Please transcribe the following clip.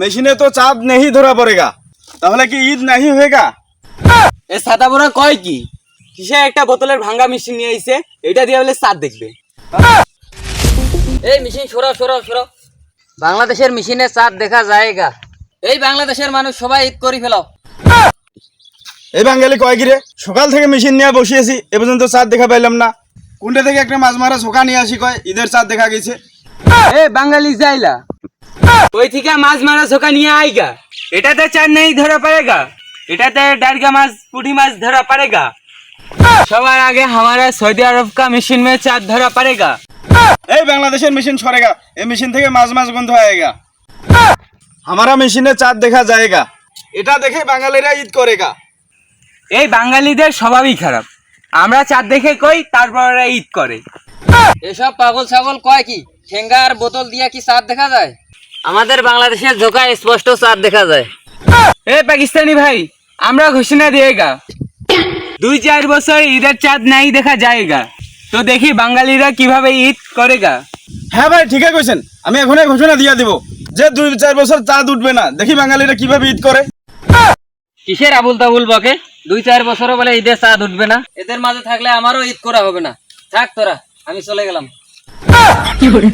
মেশিনে তো চাঁদ नहीं ধরা পড়েগা, তাহলে কি ঈদ नहीं होएगा? এ ছাতা বড়া কয় কি কিসে একটা বোতলের ভাঙা মেশিন নিয়ে আইছে, এটা দিয়ে বলে চাঁদ দেখবে। এই মেশিন সরাও সরাও সরাও। বাংলাদেশের মেশিনে চাঁদ দেখা যায়গা। এই বাংলাদেশের মানুষ সবাই ঈদ করে ফেলাও। এই বাঙালি কয় কি রে, সকাল থেকে মেশিন নিয়ে বসিয়েছি এ পর্যন্ত চাঁদ দেখা পাইলাম না। কোনটা থেকে একটা মাছ মারা ছোকা নিয়ে আসি, কয় ঈদের চাঁদ দেখা গেছে। এ বাঙালি যাইলা ওই থেকে মাছ মারা ছোকা নিয়ে আইগা, এটাতে চাঁদ নেই ধরা পড়েগা, এটাতে डारगा माछ पुठी माछ धरा पड़ेगा। सवार आगे हमारा सऊदी अरब का मशीन में चाँद धरा पड़ेगा। এই বাংলাদেশের মেশিন সরেগা, এই মেশিন থেকে মাছ মাছ গন্ধ আएगा। हमारा মেশিনে চাঁদ দেখা যায়গা, এটা দেখে বাঙালিরা ঈদ করেগা। এই বাঙালিদের স্বভাবই খারাপ, আমরা চাঁদ দেখে কই তারপর ওরা ঈদ করে। এসব পাগল ছাগল কয় কি ঠেঙ্গা আর বোতল দিয়া কি চাঁদ দেখা যায়? আমাদের বাংলাদেশের ঝোঁকায় স্পষ্ট চাঁদ দেখা যায়। এ পাকিস্তানি ভাই, আমরা ঘোষণা দিয়েগা 2-4 বছর ঈদের চাঁদ নাই দেখা যায়গা, তো দেখি বাঙালিরা কিভাবে ঈদ করেগা। হ্যাঁ ভাই ঠিকই কইছেন, আমি এখনই ঘোষণা দিয়ে দিব যে 2-4 বছর চাঁদ উঠবে না, দেখি বাঙালিরা কিভাবে ঈদ করে। কিসের আবুল তাবুল বকে? 2-4 বছরও বলে ঈদের চাঁদ উঠবে না। এদের মাঝে থাকলে আমারও ঈদ করা হবে না। থাক তোরা, আমি চলে গেলাম।